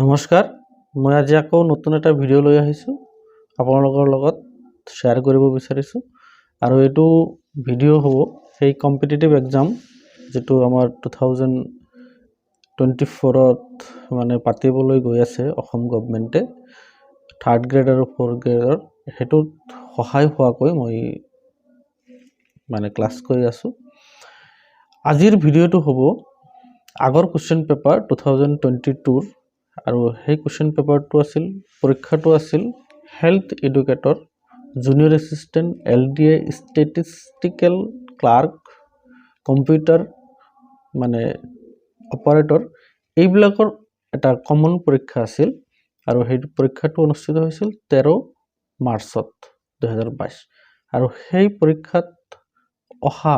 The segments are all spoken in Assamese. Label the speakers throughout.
Speaker 1: নমস্কাৰ, মই আজি আকৌ নতুন এটা ভিডিঅ' লৈ আহিছোঁ আপোনালোকৰ লগত শ্বেয়াৰ কৰিব বিচাৰিছোঁ আৰু এইটো ভিডিঅ' হ'ব সেই কম্পিটিটিভ এক্সাম যেটো আমাৰ 2024ত মানে পাতিবলৈ গৈ আছে অসম গভৰ্ণমেণ্টে 3rd গ্ৰেড আৰু 4th গ্ৰেডৰ হেতুত সহায় হোৱাকৈ মই মানে ক্লাছ কৰি আছোঁ। আজিৰ ভিডিঅ'টো হ'ব আগৰ কোৱেশ্চন পেপাৰ 2022 আৰু সেই কোৱেশ্চন পেপাৰটো আছিল পৰীক্ষাটো আছিল health educator junior assistant LDA statistical clerk computer মানে অপাৰেটৰ এইবিলাকৰ এটা কমন পৰীক্ষা আছিল আৰু সেই পৰীক্ষাটো অনুষ্ঠিত হৈছিল 13 মাৰ্চত 2022 আৰু সেই পৰীক্ষাত অহা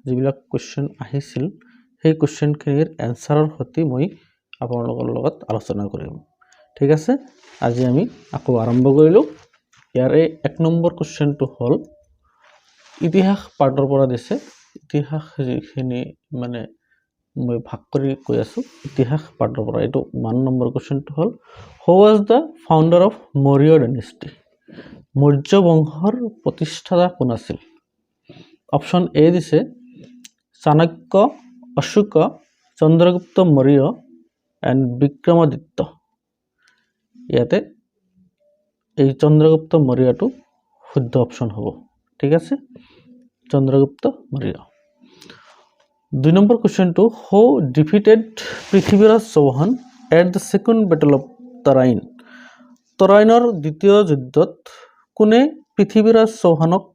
Speaker 1: যিবিলাক কোৱেশ্চন আহিছিল সেই কোৱেশ্চনখিনিৰ এনসাৰৰ সৈতে মই আপোনালোকৰ লগত আলোচনা কৰিম। ঠিক আছে, আজি আমি আকৌ আৰম্ভ কৰিলো। ইয়াৰে 1 নম্বৰ কোৱেশ্চনটো হ'ল ইতিহাস পাঠৰ পৰা দিছে। ইতিহাস যিখিনি মানে মই ভাগ কৰি কৈ আছো ইতিহাস পাঠৰ পৰা এইটো 1 নম্বৰ কোৱেশ্চনটো হ'ল হু ওয়াজ দা ফাউন্ডাৰ অফ মৌৰ্য ডাইনেষ্টি মৌৰ্য বংশৰ প্ৰতিষ্ঠাতা কোন আছিল? অপশন এ দিছে চাণক্য, অশোক, চন্দ্ৰগুপ্ত মৌৰ্য and বিক্ৰমাদিত্য। ইয়াতে এই চন্দ্ৰগুপ্ত মৌৰ্যটো শুদ্ধ অপশন হ'ব। ঠিক আছে, চন্দ্ৰগুপ্ত মৌৰ্য। 2 নম্বৰ কোৱেশ্চনটো who defeated Prithviraj Chauhan at the second battle of Tarain. তৰাইনৰ দ্বিতীয় যুদ্ধত কোনে পৃথ্বীৰাজ চৌহানক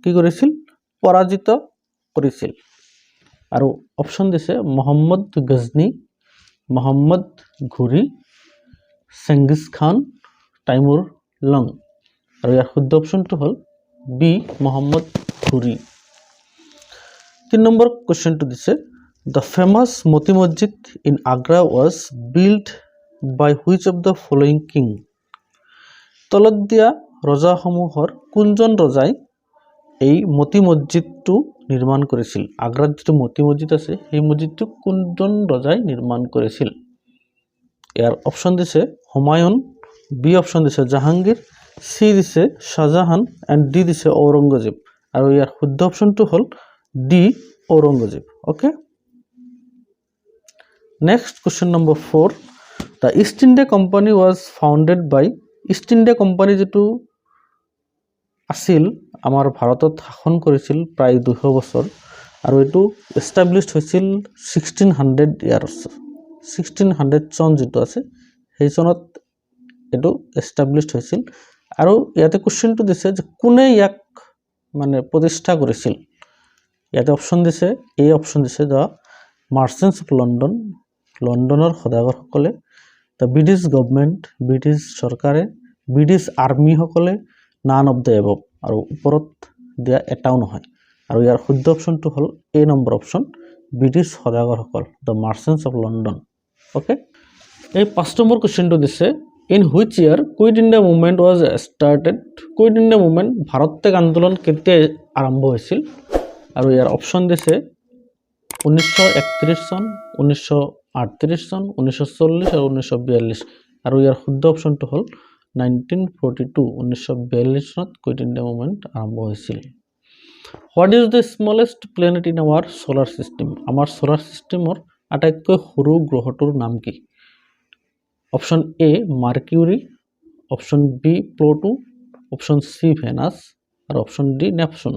Speaker 1: কি কৰিছিল? পৰাজিত কৰিছিল। আৰু অপশন দিছে মোহাম্মদ গজনী, মোহাম্মদ ঘুৰি, চেঙ্গিজ খান, তাইমুৰ লং। আৰু ইয়াৰ শুদ্ধ অপশনটো হ'ল বি মোহাম্মদ ঘুৰি। 3 নম্বৰ কোৱেশ্চনটো দিছে the famous Moti Masjid in Agra was built by which of the following king. তলত দিয়া ৰজাসমূহৰ কোনজন ৰজাই এই মতি মছজিদটো নিৰ্মাণ কৰিছিল? আগ্ৰাত যেটো মতি মছজিদ আছে সেই মছজিদটো কোনজন ৰজাই নিৰ্মাণ কৰিছিল? ইয়াৰ অপশন দিছে হুমায়ুন, বি অপশন দিছে জাহাঙ্গীৰ, সি দিছে শাহজাহান এন্ড ডি দিছে ঔৰংগজেব। আৰু ইয়াৰ শুদ্ধ অপশনটো হ'ল D Aurangzeb. Okay, next question number 4 the East India Company was founded by. East India Company যেটো আছিল আমাৰ ভাৰতত শাসন কৰিছিল প্ৰায় 200 বছৰ আৰু এটো এস্টাবলিশড হৈছিল 1600 ইয়াৰ্স 1600 চন যেটো আছে সেই চনত এটো এস্টাবলিশড হৈছিল। আৰু ইয়াতে কোৱেশ্চনটো দিছে যে কোনে ইয়াক মানে প্ৰতিষ্ঠা কৰিছিল? ইয়াতে অপশন দিছে এ অপশন দিছে দা মাৰ্চেন্টস অফ লণ্ডন লণ্ডনৰ সদাগৰসকলে, দা ব্ৰিটিছ গভৰ্ণমেণ্ট ব্ৰিটিছ চৰকাৰে, ব্ৰিটিছ আৰ্মি সকলে, নান অফ দ্য এবভ। আৰু ওপৰত দিয়া এটাও নহয়। আৰু ইয়াৰ শুদ্ধ অপশনটো হ'ল এ নম্বৰ অপশন ব্ৰিটিছ সদাগৰসকল the merchants of London. Okay, এই 5 নম্বৰ কোৱেশ্চনটো দিছে in which year Quit India movement was started. Quit India movement ভাৰত ত্যাগ আন্দোলন কেতিয়া আৰম্ভ হৈছিল? আৰু ইয়াৰ অপশন দিছে 1931 চন, 1938 চন, 1940 আৰু 1942। আৰু ইয়াৰ শুদ্ধ অপশনটো হ'ল 1942 1942 চনত কুইট ইণ্ডিয়া মুভমেণ্ট আৰম্ভ হৈছিল। What is the smallest planet in our solar system. আমাৰ সোলাৰ সিস্টেমৰ আটাইতকৈ সৰু গ্ৰহটোৰ নাম কি? Option A Mercury, option B Pluto, option C Venus আৰু অপশন ডি নেপচুন।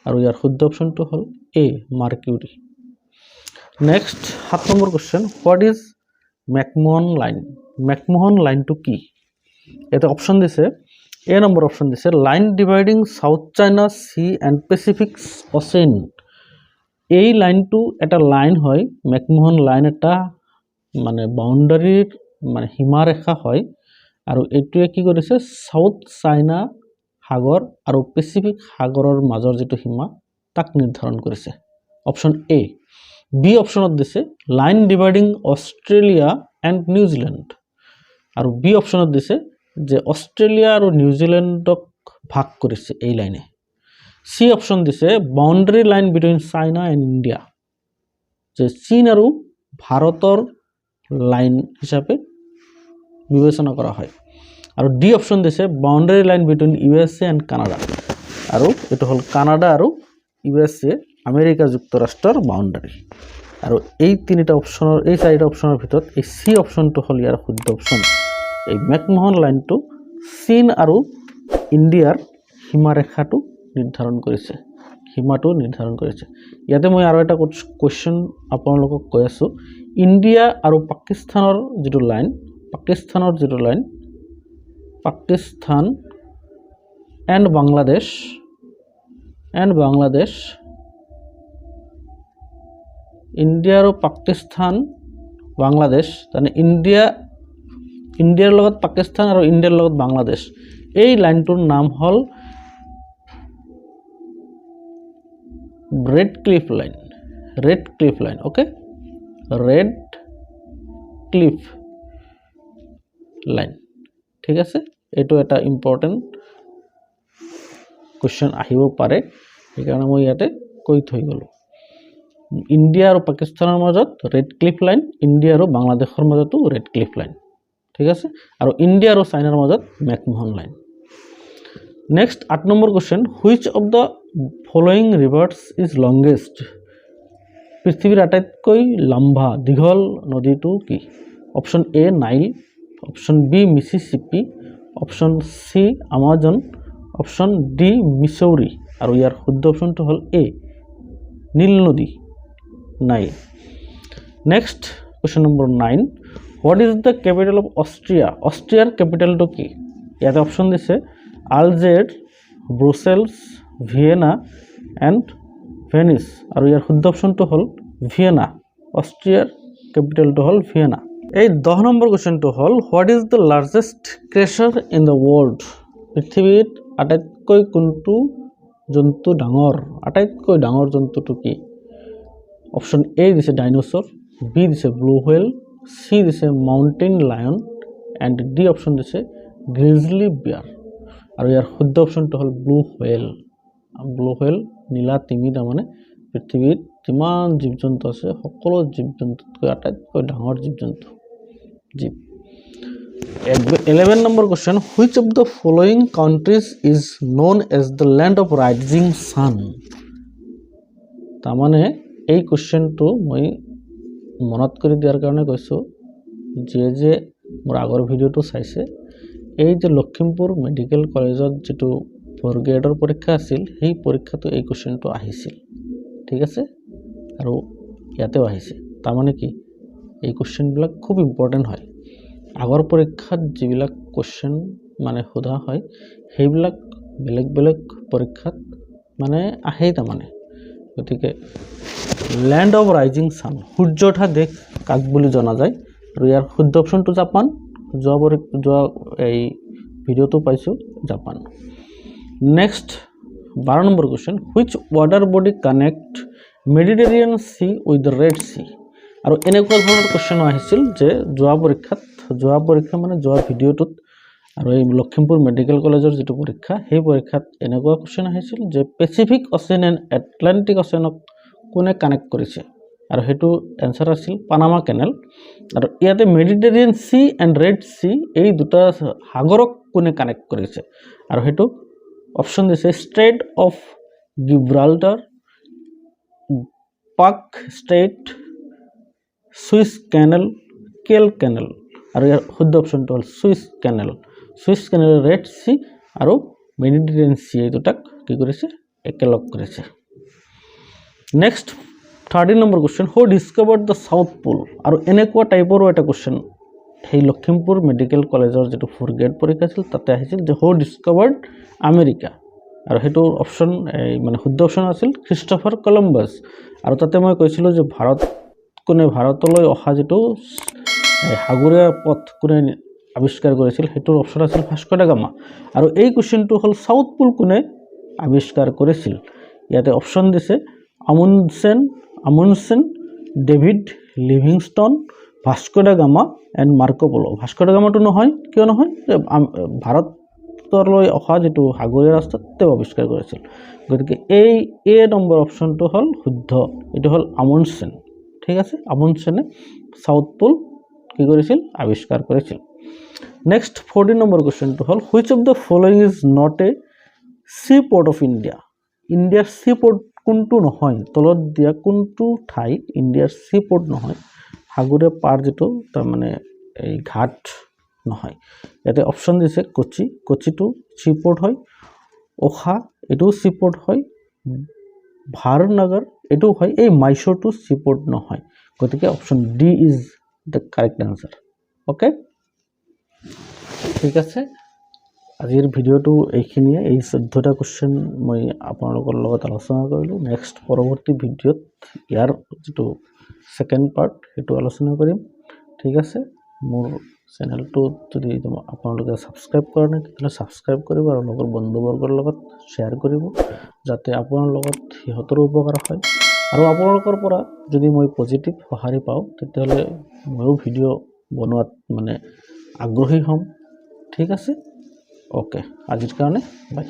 Speaker 1: আৰু ইয়াৰ শুদ্ধ অপশনটো হ'ল A Mercury. Next 7 number question what is McMahon line. McMahon লাইনটো কি? এটা অপশন দিছে এ নম্বৰ অপশন দিছে line dividing South China Sea and Pacific Ocean. এই লাইনটো এটা লাইন হয়, মেকমোহন লাইন এটা মানে বাউণ্ডাৰীৰ মানে সীমাৰেখা হয় আৰু এইটোৱে কি কৰিছে সাউথ চাইনা সাগৰ আৰু পেচিফিক সাগৰৰ মাজৰ যেটো সীমা তাক নিৰ্ধাৰণ কৰিছে। Option A. বি অপশনত দিছে line dividing Australia and New Zealand. আৰু বি অপশনত দিছে যে অষ্ট্ৰেলিয়া আৰু নিউজিলেণ্ডক ভাগ কৰিছে এই লাইনে। সি অপশন দিছে boundary line between China and India, যে চীন আৰু ভাৰতৰ লাইন হিচাপে বিবেচনা কৰা হয় আৰু ডি অপশ্যন দিছে boundary line between USA and Canada আৰু এইটো হ'ল কানাডা আৰু USA আমেৰিকা যুক্তৰাষ্ট্ৰৰ বাউণ্ডাৰী আৰু এই চাৰিটা অপশ্যনৰ ভিতৰত এই সি অপশ্যনটো হ'ল ইয়াৰ শুদ্ধ অপশ্যন এই মেকমোহন লাইনটো চীন আৰু ইণ্ডিয়াৰ সীমাৰেখাটো নিৰ্ধাৰণ কৰিছে ইয়াতে মই আৰু এটা কোৱেশ্চন আপোনালোকক কৈ আছো ইণ্ডিয়া আৰু পাকিস্তানৰ যিটো line Pakistan and Bangladesh India আৰু পাকিস্তান বাংলাদেশ মানে ইণ্ডিয়াৰ লগত পাকিস্তান আৰু ইণ্ডিয়াৰ লগত বাংলাদেশ এই লাইনটোৰ নাম হ'ল red cliff line okay red cliff line ঠিক আছে এইটো এটা ইম্পৰ্টেণ্ট কোৱেশ্চন আহিব পাৰে সেইকাৰণে মই ইয়াতে কৈ থৈ গ'লো ইণ্ডিয়া আৰু পাকিস্তানৰ মাজত ৰেড ক্লিফ লাইন ইণ্ডিয়া আৰু বাংলাদেশৰ মাজতো ৰেড ক্লিফ লাইন ঠিক আছে আৰু ইণ্ডিয়া আৰু চাইনাৰ মাজত McMahon line next 8 number question which of the following rivers is longest পৃথিৱীৰ আটাইতকৈ লম্বা দীঘল নদীটো কি option A Nile option B Mississippi option C Amazon option D Missouri আৰু ইয়াৰ শুদ্ধ অপশ্যনটো হ'ল এ নীল নদী Nile next question number 9 what is the capital of অষ্ট্ৰিয়াৰ কেপিটেলটো কি ইয়াতে অপশ্যন দিছে Algiers Brussels Vienna and Venice আৰু ইয়াৰ শুদ্ধ অপশ্যনটো হ'ল ভিয়েনা অষ্ট্ৰিয়াৰ কেপিটেলটো হ'ল ভিয়েনা এই 10 নম্বৰ কোৱেশ্চনটো হ'ল what is the largest crusher in the world পৃথিৱীত আটাইতকৈ কোনটো জন্তু আটাইতকৈ ডাঙৰ জন্তুটো কি অপশ্যন এ দিছে ডাইনোছৰ বি দিছে ব্লু হুৱেল সি দিছে mountain lion and D option দিছে গ্ৰিজলি বিয়াৰ আৰু ইয়াৰ শুদ্ধ অপশ্যনটো হ'ল ব্লু হুৱেল নীলা তিমি তাৰমানে পৃথিৱীত যিমান জীৱ জন্তু আছে সকলো জীৱ জন্তুতকৈ আটাইতকৈ ডাঙৰ জীৱ 11 নম্বৰ question which of the following countries is known as the land of rising sun তাৰমানে এই কুৱেশ্চনটো মই মনত কৰি দিয়াৰ কাৰণে কৈছোঁ যে মোৰ আগৰ ভিডিঅ'টো চাইছে এই যে লখিমপুৰ মেডিকেল কলেজত যেটো 4 গ্ৰেডৰ পৰীক্ষা আছিল সেই পৰীক্ষাটো এই কুৱেশ্চনটো আহিছিল ঠিক আছে আৰু ইয়াতেও আহিছে তাৰমানে কি এই কুৱেশ্চনবিলাক খুব ইম্পৰ্টেণ্ট হয় আগৰ পৰীক্ষাত যিবিলাক কুৱেশ্চন মানে সোধা হয় সেইবিলাক বেলেগ পৰীক্ষাত মানে আহেই তাৰমানে গতিকে ল্যান্ড অফ ৰাইজিং সান সূৰ্য উঠা দেশ কাক বুলি জনা যায় আৰু ইয়াৰ শুদ্ধ অপশ্যনটো জাপান যোৱা এই ভিডিঅ'টো পাইছোঁ Japan next 12 number question which water body connect Mediterranean Sea with the Red Sea আৰু এনেকুৱা ধৰণৰ কোৱেশ্চন আহিছিল যে যোৱা পৰীক্ষা মানে যোৱা ভিডিঅ'টোত আৰু এই লখিমপুৰ মেডিকেল কলেজৰ যেটো পৰীক্ষা সেই পৰীক্ষাত এনেকুৱা কোৱেশ্চন আহিছিল যে পেচিফিক অ'চেন এণ্ড এটলান্টিক অ'চেনক কোনে কানেক্ট কৰিছে আৰু হেতু এনসাৰ আছিল পানামা কেনেল আৰু ইয়াতে মেডিটেৰিয়ান সি এণ্ড ৰেড সি এই দুটা সাগৰক কোনে কানেক্ট কৰিছে আৰু হেতু অপশ্যন দিছে ষ্ট্ৰেট অফ গিব্ৰাল্টাৰ পাক ষ্ট্ৰেট সুইচ কেনেল কেল কেনেল আৰু ইয়াৰ শুদ্ধ অপশ্যনটো হ'ল সুইচ কেনেল ৰেড সি আৰু মেডিটেৰিয়ান সি এই দুটাক কি কৰিছে একেলগ কৰিছে নেক্সট 13 নম্বৰ question who discovered the south pole আৰু এনেকুৱা টাইপৰো এটা কোৱেশ্চন সেই লখিমপুৰ মেডিকেল কলেজৰ যেটো 4 গ্ৰেড পৰীক্ষা আছিল তাতে আহিছিল যে হু ডিস্কভাৰ্ড আমেৰিকা আৰু হেতু অপশ্যন মানে শুদ্ধ অপশ্যন আছিল ক্ৰিষ্টফাৰ কলম্বাছ আৰু তাতে মই কৈছিলোঁ যে ভাৰতলৈ অহা যেটো সাগৰীয় পথ কোনে আৱিষ্কাৰ কৰিছিল হেতুৰ অপশ্যন আছিল ভাস্কো দা গামা আৰু এই কোৱেশ্চনটো হ'ল সাউথ পোল কোনে আৱিষ্কাৰ কৰিছিল ইয়াতে অপশ্যন দিছে Amundsen David Livingstone Vasco da Gama and Marco Polo Vasco da গামাটো নহয় কিয় নহয় ভাৰতলৈ অহা যেটো সাগৰীয় ৰাস্তা তেওঁ আৱিষ্কাৰ কৰিছিল গতিকে এই এ নম্বৰ অপশ্যনটো হ'ল শুদ্ধ এটো হ'ল আমুনডছেন ঠিক আছে আমুনডছেনে সাউথ পোল কি কৰিছিল আৱিষ্কাৰ কৰিছিল নেক্সট 14 নম্বৰ কুৱেশ্যনটো হ'ল which of the following is not a sea port of India ইণ্ডিয়াৰ চি পৰ্ট কোনটো নহয় তলত দিয়া কোনটো ঠাই ইণ্ডিয়াৰ চি পৰ্ট নহয় সাগৰীয় পাৰ যেটো তাৰ মানে এই ঘাট নহয় ইয়াতে অপচন দিছে কোচিটো চি পৰ্ট হয় ওখা এটো চি পৰ্ট হয় ভাৰনগৰ এটো হয় এই মাইসোৰটো চি পৰ্ট নহয় গতিকে option D is the correct answer okay ঠিক আছে আজিৰ ভিডিওটো এইখিনিয়ে এই 14টা কোৱেশ্চন মই আপোনালোকৰ লগত আলোচনা কৰিলো নেক্সট পৰৱৰ্তী ভিডিওত ইয়াৰ যেটো সেকেন্ড পাৰ্ট হেতু আলোচনা কৰিম ঠিক আছে মোৰ চেনেলটো যদি আপোনালোকে সাবস্ক্ৰাইব কৰা নাই তেতিয়াহ'লে সাবস্ক্ৰাইব কৰিব আৰু লগৰ বন্ধুবৰ্গৰ লগত শ্বেয়াৰ কৰিব যাতে আপোনাৰ লগত হিহঁতৰ উপকাৰ হয় আৰু আপোনালোকৰ পৰা যদি মই পজিটিভ সহাৰি পাওঁ তেতিয়াহ'লে ময়ো ভিডিও বনোৱাত মানে আগ্ৰহী হ'ম ঠিক আছে ওকে আজিৰ কাৰণে বাই